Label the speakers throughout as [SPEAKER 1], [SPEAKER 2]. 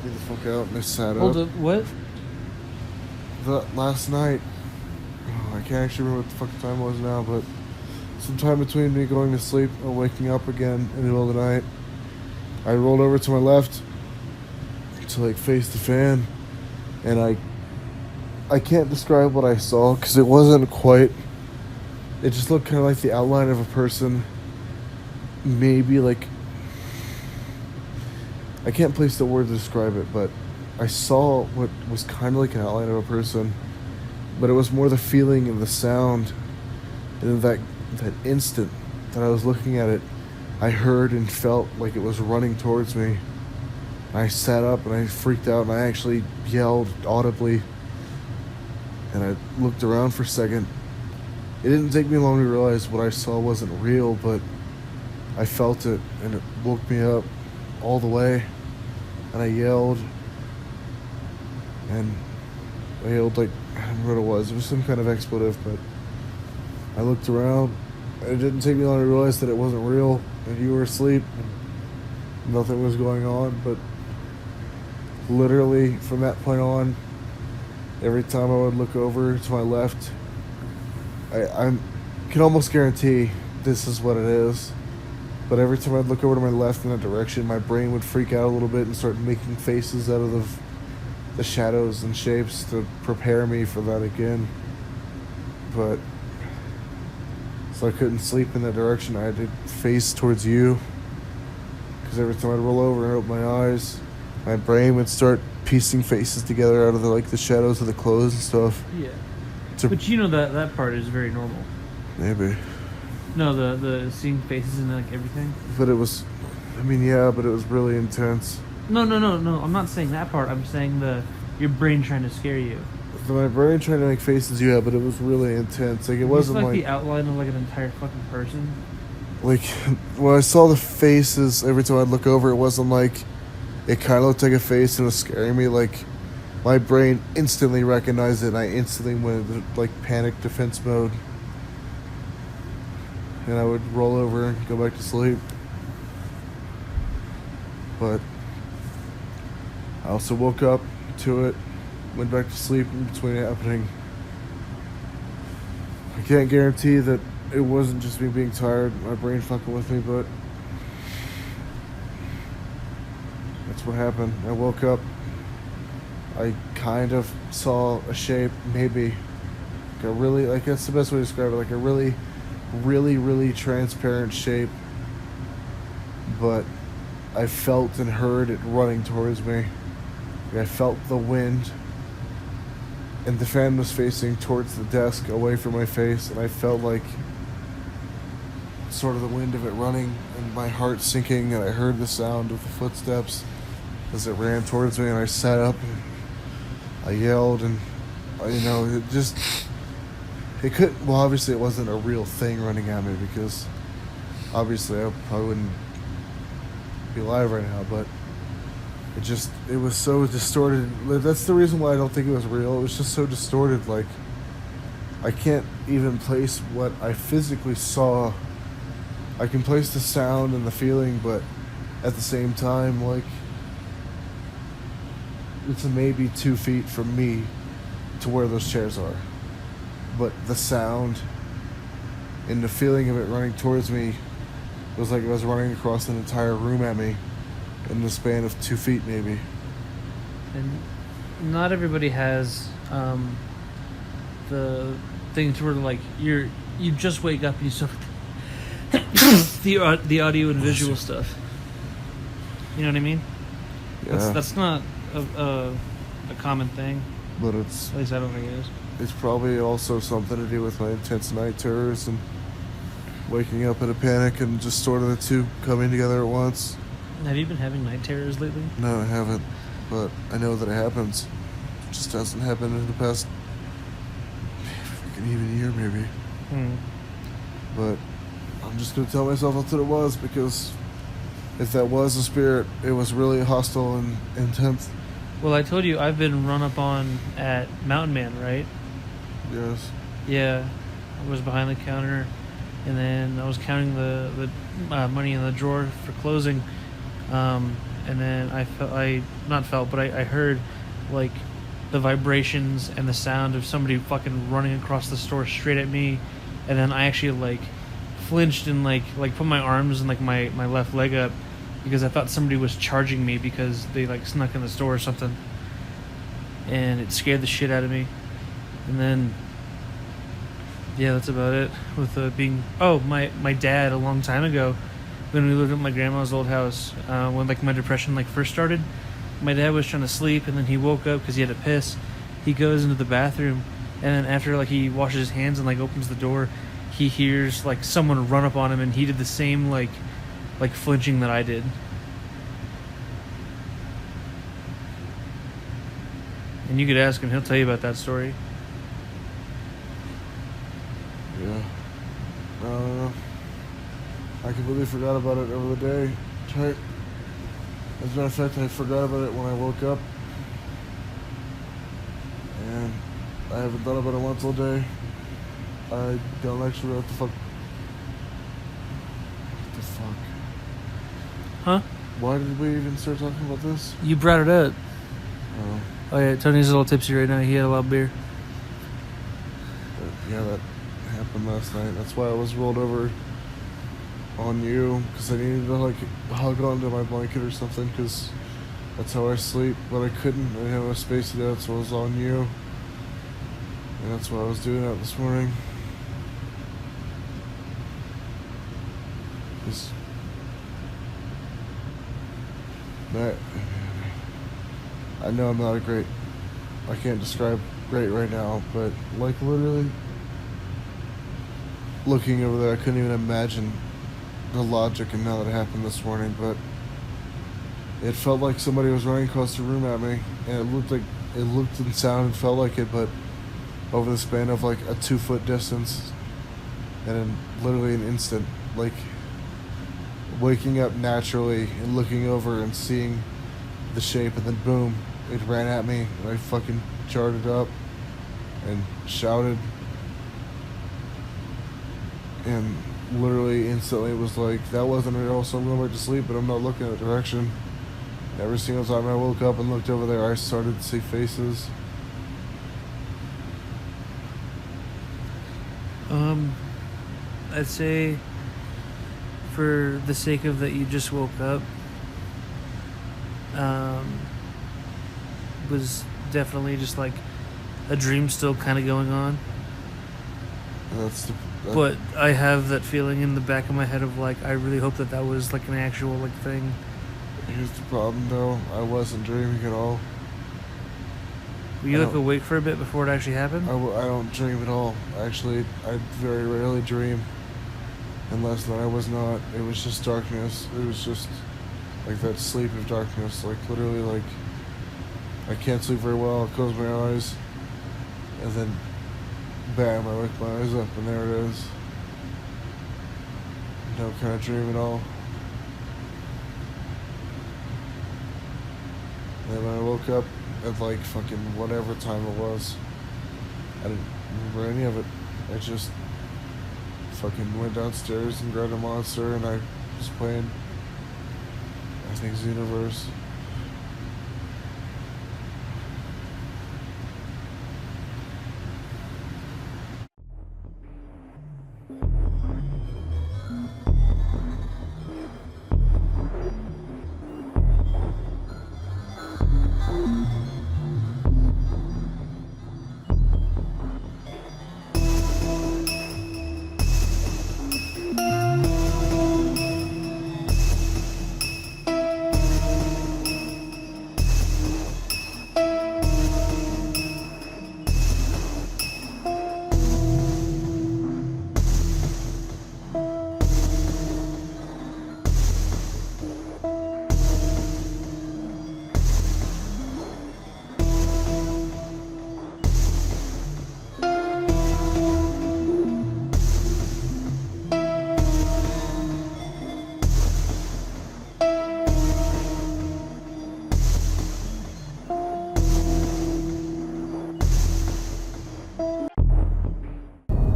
[SPEAKER 1] me the fuck out, and I sat
[SPEAKER 2] Hold
[SPEAKER 1] up.
[SPEAKER 2] up, what?
[SPEAKER 1] Last night, I can't actually remember what the fuck the time was now, but sometime between me going to sleep and waking up again in the middle of the night, I rolled over to my left to like face the fan, and I can't describe what I saw because it wasn't quite. It just looked kind of like the outline of a person. Maybe like, I can't place the word to describe it, but I saw what was kind of like an outline of a person, but it was more the feeling and the sound. And in that instant that I was looking at it, I heard and felt like it was running towards me. I sat up and I freaked out and I actually yelled audibly. And I looked around for a second. It didn't take me long to realize what I saw wasn't real, but I felt it and it woke me up all the way. And I yelled. And I yelled like, I don't remember what it was. It was some kind of expletive, but I looked around. It didn't take me long to realize that it wasn't real and you were asleep and nothing was going on, but literally from that point on, every time I would look over to my left, I can almost guarantee this is what it is, but every time I'd look over to my left in that direction, my brain would freak out a little bit and start making faces out of the shadows and shapes to prepare me for that again. But so I couldn't sleep in that direction. I had to face towards you, because every time I'd roll over and open my eyes, my brain would start piecing faces together out of the shadows of the clothes and stuff.
[SPEAKER 2] Yeah. But you know that part is very normal.
[SPEAKER 1] Maybe.
[SPEAKER 2] No, the seeing faces and like everything.
[SPEAKER 1] But it was, yeah, but it was really intense.
[SPEAKER 2] No. I'm not saying that part. I'm saying your brain trying to scare you.
[SPEAKER 1] My brain trying to make faces, yeah, but it was really intense. Like, it wasn't like
[SPEAKER 2] the outline of like an entire fucking person.
[SPEAKER 1] Like, when I saw the faces, every time I'd look over, it wasn't like, it kind of looked like a face and it was scaring me. Like, my brain instantly recognized it and I instantly went into like panic defense mode. And I would roll over and go back to sleep. But I also woke up to it, went back to sleep in between it happening. I can't guarantee that it wasn't just me being tired, my brain fucking with me, but that's what happened. I woke up. I kind of saw a shape, maybe. Like that's the best way to describe it. Like a really, really, really transparent shape. But I felt and heard it running towards me. I felt the wind. And the fan was facing towards the desk, away from my face. And I felt like sort of the wind of it running and my heart sinking. And I heard the sound of the footsteps as it ran towards me. And I sat up and I yelled, and it couldn't, well, obviously it wasn't a real thing running at me, because obviously I probably wouldn't be alive right now, but it was so distorted. That's the reason why I don't think it was real. It was just so distorted. Like, I can't even place what I physically saw. I can place the sound and the feeling, but at the same time, like, it's maybe 2 feet from me to where those chairs are. But the sound and the feeling of it running towards me was like it was running across an entire room at me in the span of 2 feet maybe.
[SPEAKER 2] And not everybody has the thing to where like you just wake up and you still the audio and visual stuff. You know what I mean?
[SPEAKER 1] Yeah.
[SPEAKER 2] That's not a common thing.
[SPEAKER 1] But it's,
[SPEAKER 2] at least I don't think it is.
[SPEAKER 1] It's probably also something to do with my intense night terrors and waking up in a panic, and just sort of the two coming together at once.
[SPEAKER 2] Have you been having night terrors lately?
[SPEAKER 1] No, I haven't, but I know that it happens. It just hasn't happened in the past even year maybe. But I'm just gonna tell myself that's what it was, because if that was a spirit, it was really hostile and intense.
[SPEAKER 2] Well, I told you I've been run up on at Mountain Man, right?
[SPEAKER 1] Yes.
[SPEAKER 2] Yeah, I was behind the counter, and then I was counting the money in the drawer for closing, and and then I heard like the vibrations and the sound of somebody fucking running across the store straight at me, and then I actually like flinched and like put my arms and like my left leg up because I thought somebody was charging me because they like snuck in the store or something, and it scared the shit out of me. And then yeah, that's about it with being. Oh, my dad a long time ago, when we lived at my grandma's old house, when like my depression like first started, my dad was trying to sleep and then he woke up because he had to piss. He goes into the bathroom, and then after like he washes his hands and like opens the door, he hears like someone run up on him, and he did the same like flinching that I did. And you could ask him; he'll tell you about that story.
[SPEAKER 1] Yeah. I don't know. I completely forgot about it over the day. As a matter of fact, I forgot about it when I woke up. And I haven't thought about it once all day. I don't actually know what the fuck. What the fuck?
[SPEAKER 2] Huh?
[SPEAKER 1] Why did we even start talking about this?
[SPEAKER 2] You brought it up.
[SPEAKER 1] Oh.
[SPEAKER 2] Oh yeah, Tony's a little tipsy right now. He had a lot of beer.
[SPEAKER 1] Yeah, that happened last night. That's why I was rolled over on you, because I needed to like hug onto my blanket or something, because that's how I sleep, but I couldn't. I didn't have enough space to do that, so I was on you, and that's why I was doing that this morning. Just that, I know I'm not I can't describe great right now, but like literally looking over there, I couldn't even imagine the logic and how that happened this morning, but it felt like somebody was running across the room at me, and it looked and sounded and felt like it, but over the span of like a 2-foot distance, and in literally an instant, like waking up naturally and looking over and seeing the shape, and then boom, it ran at me, and I fucking charted up and shouted, and literally instantly was like, that wasn't real, so I'm going back to sleep, but I'm not looking in that direction. Every single time I woke up and looked over there, I started to see faces.
[SPEAKER 2] I'd say for the sake of that you just woke up, was definitely just like a dream still kind of going on. But I have that feeling in the back of my head of like, I really hope that was like an actual like thing.
[SPEAKER 1] Here's the problem though, I wasn't dreaming at all.
[SPEAKER 2] Were you like awake for a bit before it actually happened?
[SPEAKER 1] I don't dream at all. Actually, I very rarely dream. And last night I was not. It was just darkness. It was just like that sleep of darkness. Like literally like, I can't sleep very well. I close my eyes, and then bam, I wake my eyes up, and there it is. No kind of dream at all. And then when I woke up at like fucking whatever time it was, I didn't remember any of it. I just fucking went downstairs and grabbed a monster, and I was playing, I think, Xenoverse.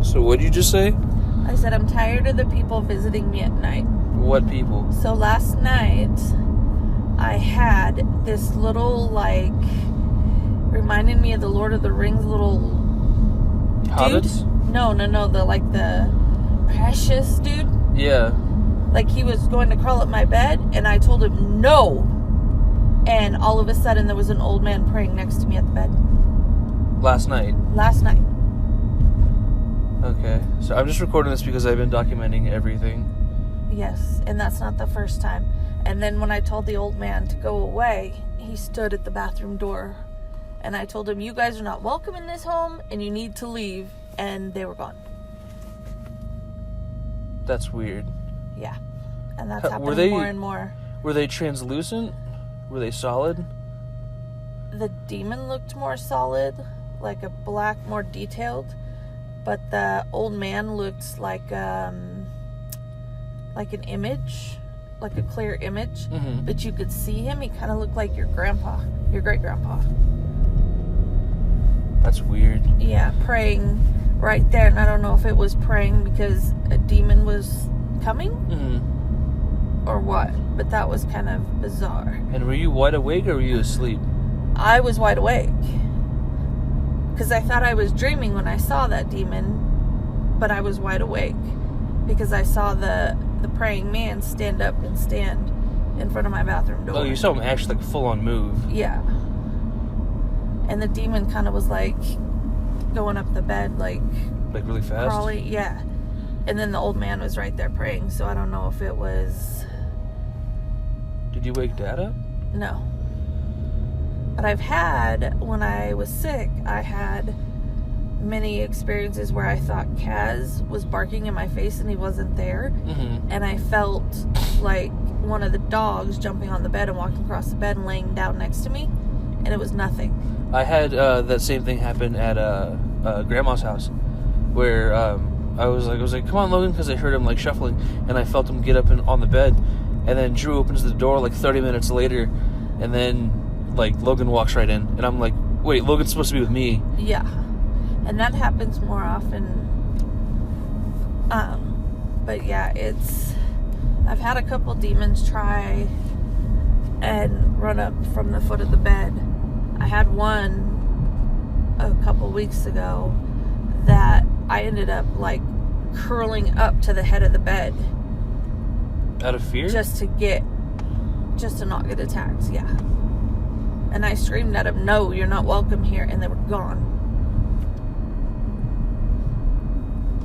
[SPEAKER 2] So what'd you just say?
[SPEAKER 3] I said I'm tired of the people visiting me at night.
[SPEAKER 2] What people?
[SPEAKER 3] So last night, I had this little, like, reminded me of the Lord of the Rings little
[SPEAKER 2] Hobbits?
[SPEAKER 3] dude. No, the precious dude.
[SPEAKER 2] Yeah.
[SPEAKER 3] Like, he was going to crawl up my bed, and I told him no. And all of a sudden, there was an old man praying next to me at the bed.
[SPEAKER 2] Last night. Okay. So I'm just recording this because I've been documenting everything.
[SPEAKER 3] Yes, and that's not the first time. And then when I told the old man to go away, he stood at the bathroom door. And I told him, you guys are not welcome in this home, and you need to leave. And they were gone.
[SPEAKER 2] That's weird.
[SPEAKER 3] Yeah. And that's happening more and more.
[SPEAKER 2] Were they translucent? Were they solid?
[SPEAKER 3] The demon looked more solid, like a black, more detailed. But the old man looked like an image, like a clear image.
[SPEAKER 2] Mm-hmm.
[SPEAKER 3] But you could see him. He kind of looked like your grandpa, your great-grandpa.
[SPEAKER 2] That's weird.
[SPEAKER 3] Yeah, praying right there. And I don't know if it was praying because a demon was coming or what. But that was kind of bizarre.
[SPEAKER 2] And were you wide awake or were you asleep?
[SPEAKER 3] I was wide awake. Because I thought I was dreaming when I saw that demon. But I was wide awake. Because I saw the praying man stand up and stand in front of my bathroom door.
[SPEAKER 2] Oh, you saw him actually like full on move.
[SPEAKER 3] Yeah. And the demon kind of was like going up the bed like
[SPEAKER 2] really fast?
[SPEAKER 3] Probably, yeah. And then the old man was right there praying, so I don't know if it was...
[SPEAKER 2] Did you wake Dad up?
[SPEAKER 3] No. But I've had, when I was sick, I had many experiences where I thought Kaz was barking in my face and he wasn't there.
[SPEAKER 2] Mm-hmm.
[SPEAKER 3] And I felt like one of the dogs jumping on the bed and walking across the bed and laying down next to me. And it was nothing.
[SPEAKER 2] I had that same thing happen at Grandma's house, where I was like, "Come on, Logan," because I heard him like shuffling, and I felt him get up on the bed, and then Drew opens the door like 30 minutes later, and then like Logan walks right in, and I'm like, "Wait, Logan's supposed to be with me."
[SPEAKER 3] Yeah, and that happens more often. But yeah, I've had a couple demons try and run up from the foot of the bed. I had one a couple weeks ago that I ended up like curling up to the head of the bed.
[SPEAKER 2] Out of fear?
[SPEAKER 3] Just to not get attacked, yeah. And I screamed at him, "No, you're not welcome here," and they were gone.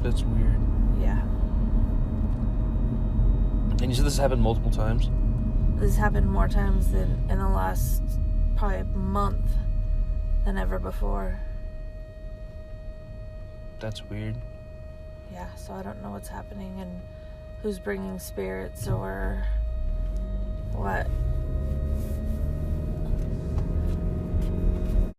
[SPEAKER 2] That's weird.
[SPEAKER 3] Yeah.
[SPEAKER 2] And you said this happened multiple times?
[SPEAKER 3] This happened more times than in the last probably month than ever before.
[SPEAKER 2] That's weird.
[SPEAKER 3] Yeah, so I don't know what's happening and who's bringing spirits or what.